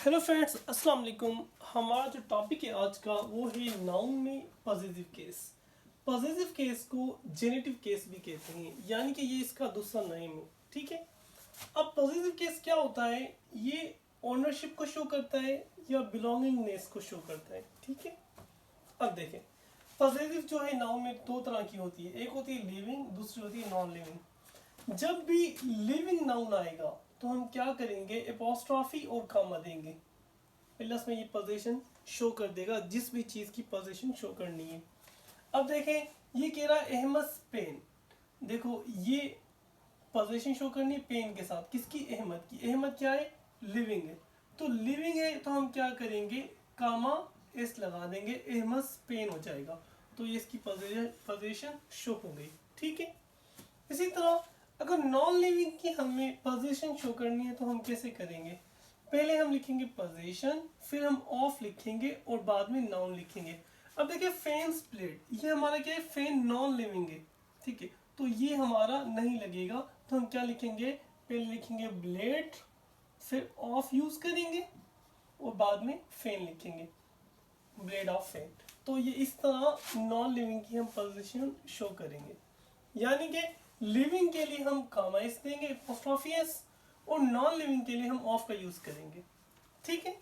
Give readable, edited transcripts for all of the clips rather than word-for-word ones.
Hello friends, अस्सलाम वालेकुम। हमारा जो टॉपिक है आज का वो है नाउन में पॉजिटिव केस। पॉजिटिव केस को जेनेटिव केस भी कहते हैं, यानी कि ये इसका दूसरा नेम है। ठीक है। अब पॉजिटिव केस क्या होता है? ये ओनरशिप को शो करता है या बिलोंगिंगनेस को शो करता है। ठीक है। अब देखें, पॉजिटिव जो है नाउन में दो तरह की होती है, एक होती है लिविंग, दूसरी होती है नॉन लिविंग। जब भी लिविंग नाउन आएगा तो हम क्या करेंगे, एपोस्ट्रॉफी और कॉमा देंगे, प्लस में ये पोजीशन शो कर देगा जिस भी चीज़ की पोजीशन शो करनी है। अब देखें, ये कह रहा है अहमद पेन। देखो, ये पोजीशन शो करनी है पेन के साथ, किसकी? अहमद की। अहमद क्या है? लिविंग है। तो लिविंग है तो हम क्या करेंगे, कामा एस लगा देंगे, अहमद पेन हो जाएगा। तो ये इसकी पोजीशन शो हो गई। ठीक है। इसी तरह अगर नॉन लिविंग की हमें पोजीशन शो करनी है तो हम कैसे करेंगे? पहले हम लिखेंगे पोजीशन, फिर हम ऑफ लिखेंगे और बाद में नाउन लिखेंगे। अब देखिए, फैन स्प्लिट, ये हमारा क्या है? फैन नॉन लिविंग है। ठीक है, तो ये हमारा नहीं लगेगा। तो हम क्या लिखेंगे? पहले लिखेंगे ब्लेड, फिर ऑफ यूज करेंगे और बाद में फैन लिखेंगे, ब्लेड ऑफ फैन। तो ये इस तरह नॉन लिविंग की हम पोजीशन शो करेंगे। यानी कि लिविंग के लिए हम कामा एस देंगे, एपोस्ट्रोफी एस, और नॉन लिविंग के लिए हम ऑफ का यूज करेंगे। ठीक है।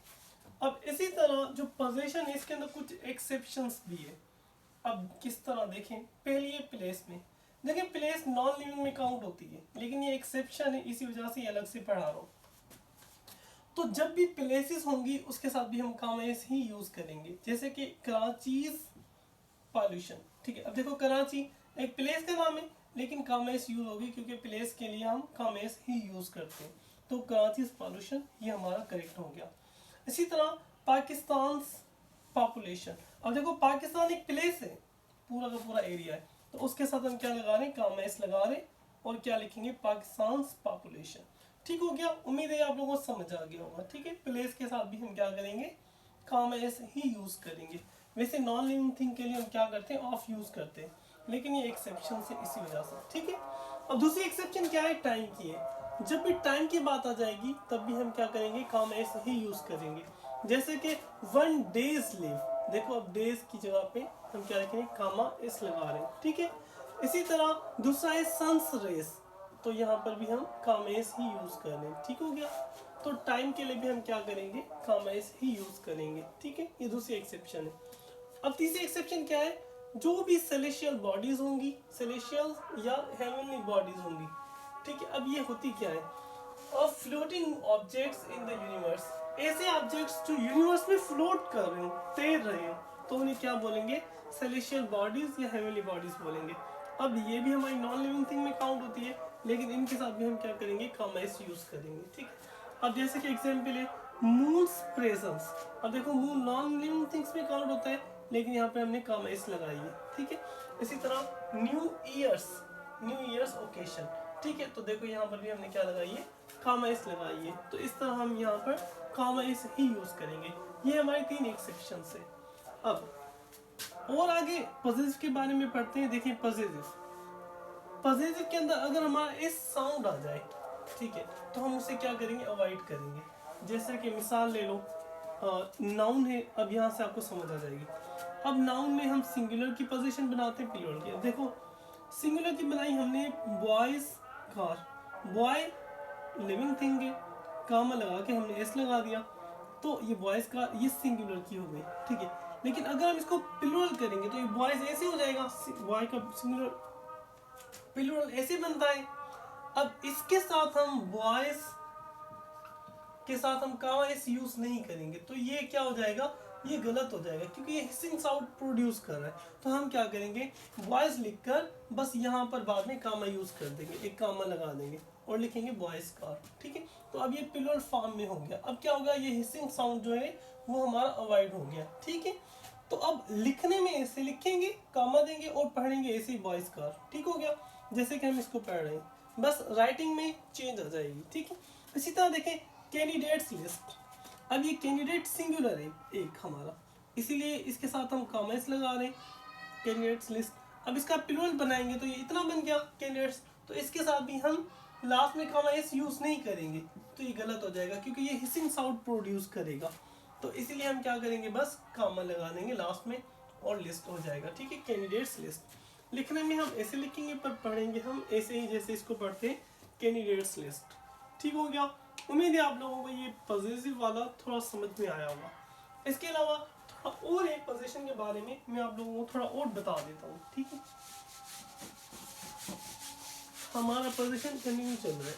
अब इसी तरह जो पोजीशन है इसके अंदर कुछ एक्सेप्शंस भी है। अब किस तरह देखें, पहले ये प्लेस में देखिए, प्लेस नॉन लिविंग में काउंट होती है, लेकिन ये एक्सेप्शन है, इसी वजह से अलग से पढ़ा रहा हूँ। तो जब भी प्लेसेस होंगी उसके साथ भी हम कामा एस ही यूज करेंगे, जैसे कि कराचीज पॉल्यूशन। ठीक है। अब देखो, कराची एक प्लेस का नाम है, लेकिन कामेस यूज होगी क्योंकि प्लेस के लिए हम कामेस ही यूज करते हैं। तो कराची पॉल्यूशन ये हमारा करेक्ट हो गया। इसी तरह पाकिस्तान पॉपुलेशन। अब देखो, पाकिस्तान एक प्लेस है, पूरा का पूरा एरिया है, तो उसके साथ हम क्या लगा रहे हैं? कामेस लगा रहे हैं और क्या लिखेंगे? पाकिस्तान पॉपुलेशन। ठीक हो गया। उम्मीद है आप लोगों को समझ आ गया होगा। ठीक है। प्लेस के साथ भी हम क्या करेंगे? कामेस ही यूज करेंगे। वैसे नॉन लिविंग थिंग के लिए हम क्या करते हैं? ऑफ यूज करते हैं, लेकिन ये एक्सेप्शन से इसी वजह से। ठीक है। अब दूसरी एक्सेप्शन क्या है? टाइम की है। जब भी टाइम की बात आ जाएगी तब भी हम क्या करेंगे? कामा एस ही यूज करेंगे। जैसे कि 1 days लिव, देखो अब डेज की जगह पे हम क्या रखेंगे? कामा एस लगा रहे हैं। ठीक है। इसी तरह दूसरा है सन्स रेस, तो यहाँ पर भी हम कामा एस ही यूज कर रहे हैं। ठीक हो गया। तो टाइम के लिए भी हम क्या करेंगे? कामा एस ही यूज करेंगे। ठीक है। ये दूसरी एक्सेप्शन है। अब तीसरी एक्सेप्शन क्या है? जो भी सेलेशियल बॉडीज होंगी, सेलेशियल या हेवनली बॉडीज होंगी। ठीक है। अब ये होती क्या है? और floating objects in the universe, ऐसे ऑब्जेक्ट्स जो यूनिवर्स में फ्लोट कर रहे हो, तैर रहे हो, तो उन्हें क्या बोलेंगे? सेलेशियल बॉडीज या हेवनली बॉडीज बोलेंगे। अब ये भी हमारी नॉन लिविंग थिंग में काउंट होती है, लेकिन इनके साथ भी हम क्या करेंगे? कामेस यूज करेंगे। ठीक है। अब जैसे कि एग्जाम्पल है मून्स प्रेजेंस। अब देखो, मून नॉन लिविंग थिंग्स में काउंट होता है, लेकिन यहाँ पे हमने कामेस लगाई है। ठीक है। इसी तरह न्यू ईयर्स ओकेशन। ठीक है। तो देखो, यहाँ पर भी हमने क्या लगाई है? कामेस लगाई है। तो इस तरह हम यहाँ पर कामेस ही यूज करेंगे। ये हमारी 3 एक्सेप्शन है। अब और आगे पॉजिटिव के बारे में पढ़ते हैं। देखिए, पॉजिटिव के अंदर अगर हमारा इस साउंड आ जाए, ठीक है, तो हम उसे क्या करेंगे? अवॉइड करेंगे। जैसे कि मिसाल ले लो, नाउन है, अब यहाँ से आपको समझ आ जाएगी। अब नाउन में हम सिंगुलर की पोजीशन बनाते हैं, प्लूरल की। देखो, सिंगुलर की बनाई हमने boys car, boy living thing है, कामा लगा के हमने एस लगा दिया, तो ये बॉयज कार ये सिंगुलर की हो गई। ठीक है। लेकिन अगर हम इसको प्लूरल करेंगे तो ये बॉयज ऐसे हो जाएगा, बॉय का सिंगुलर प्लूरल ऐसे बनता है। अब इसके साथ हम बॉयज के साथ हम कामा एस यूज नहीं करेंगे, तो ये क्या हो जाएगा? ये गलत हो जाएगा, क्योंकि ये हिसिंग साउंड प्रोड्यूस कर रहा है। तो हम क्या करेंगे? बॉयज लिखकर बस यहाँ पर बाद में कामा यूज कर देंगे, एक कामा लगा देंगे और लिखेंगे बॉयज कार। ठीक है। तो अब ये प्लूरल फॉर्म में हो गया। अब क्या होगा? ये हिसिंग साउंड जो है वो हमारा अवॉइड हो गया। ठीक है। तो अब लिखने में ऐसे लिखेंगे, कामा देंगे और पढ़ेंगे ऐसे ही बॉयज कार। ठीक हो गया। जैसे कि हम इसको पढ़ रहे हैं, बस राइटिंग में चेंज आ जाएगी। ठीक है। इसी तरह देखें, कैंडिडेट्स लिस्ट। अब ये कैंडिडेट सिंगुलर है एक हमारा, इसीलिए इसके साथ हम कॉमेस लगा रहे हैं, कैंडिडेट्स लिस्ट। अब इसका प्लूरल बनाएंगे तो ये इतना बन गया कैंडिडेट्स, तो इसके साथ भी हम लास्ट में कॉमा एस यूज नहीं करेंगे तो ये गलत हो जाएगा, क्योंकि ये हिसिंग साउंड प्रोड्यूस करेगा। तो इसीलिए हम क्या करेंगे, बस कॉमा लगा देंगे लास्ट में और लिस्ट हो जाएगा। ठीक है, कैंडिडेट्स लिस्ट लिखने में हम ऐसे लिखेंगे, पर पढ़ेंगे हम ऐसे ही जैसे इसको पढ़ते हैं, कैंडिडेट्स लिस्ट। ठीक हो गया। उम्मीद है आप लोगों को ये पॉजिटिव वाला थोड़ा समझ में आया होगा। इसके अलावा थोड़ा और एक पोजीशन के बारे में मैं आप लोगों को थोड़ा और बता देता हूँ। ठीक है, हमारा पोजीशन कंटिन्यू चल रहा है।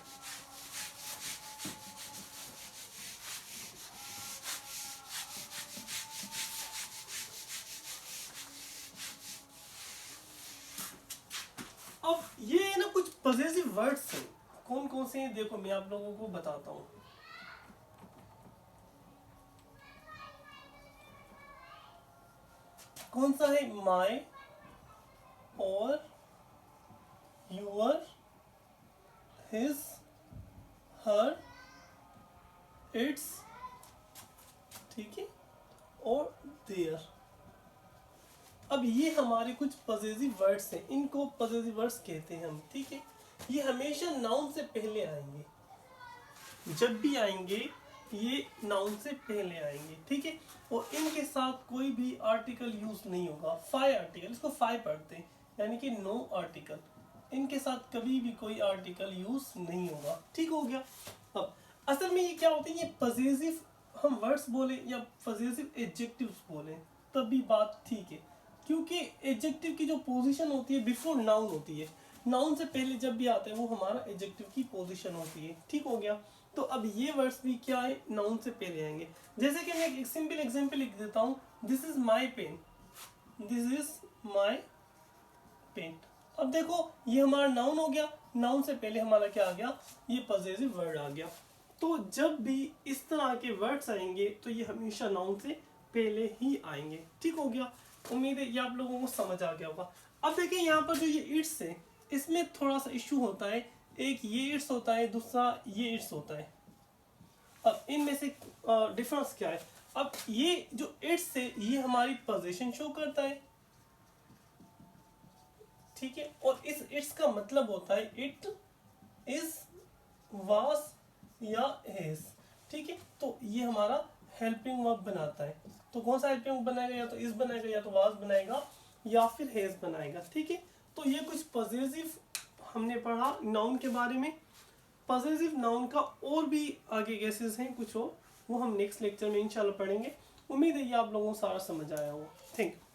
अब ये ना कुछ पॉजिटिव वर्ड्स हैं, कौन कौन से हैं देखो मैं आप लोगों को बताता हूँ। कौन सा है, माय और योर, हिज, हर, इट्स, ठीक है, और देयर। अब ये हमारे कुछ पॉजिटिव वर्ड्स हैं, इनको पॉजिटिव वर्ड्स कहते हैं हम। ठीक है, ये हमेशा नाउन से पहले आएंगे, जब भी आएंगे ये नाउन से पहले आएंगे। ठीक है, और इनके साथ कोई भी आर्टिकल यूज नहीं होगा। 5 आर्टिकल, इसको 5 पढ़ते हैं, यानी कि नो आर्टिकल, इनके साथ कभी भी कोई आर्टिकल यूज नहीं होगा। ठीक हो गया। अब असल में ये क्या होते हैं, ये पॉजिटिव हम वर्ड्स बोले या पॉजिटिव एडजेक्टिव्स बोले तब भी बात ठीक है, क्योंकि एडजेक्टिव की जो पोजीशन होती है बिफोर नाउन होती है, नाउन से पहले जब भी आता है वो हमारा एडजेक्टिव की पोजीशन होती है। ठीक हो गया। तो अब ये वर्ड्स भी क्या है, नाउन से पहले आएंगे। जैसे कि मैं एक सिंपल एग्जांपल लिख देता हूँ, this is my pen, this is my pen. अब देखो ये हमारा नाउन हो गया, नाउन से पहले हमारा क्या आ गया, ये पॉजिटिव वर्ड आ गया। तो जब भी इस तरह के वर्ड्स आएंगे तो ये हमेशा नाउन से पहले ही आएंगे। ठीक हो गया। उम्मीद है ये आप लोगों को समझ आ गया होगा। अब देखिए यहाँ पर जो ये इट्स है, इसमें थोड़ा सा इश्यू होता है। एक ये इट्स होता है, दूसरा ये इट्स होता है। अब इनमें से डिफरेंस क्या है, अब ये जो इट्स है ये हमारी पोजीशन शो करता है। ठीक है, और इस इट्स का मतलब होता है इट इज, वाज या हैज। ठीक है, तो ये हमारा हेल्पिंग वर्ब बनाता है। तो कौन सा हेल्पिंग वर्ब बनाएगा, या तो इज बनाएगा, या तो वाज बनाएगा, या फिर हैज बनाएगा। ठीक है, तो ये कुछ पॉजिटिव हमने पढ़ा नाउन के बारे में। पॉजिटिव नाउन का और भी आगे केसेस हैं कुछ और, वो हम नेक्स्ट लेक्चर में इंशाल्लाह पढ़ेंगे। उम्मीद है ये आप लोगों को सारा समझ आया होगा। Thank you.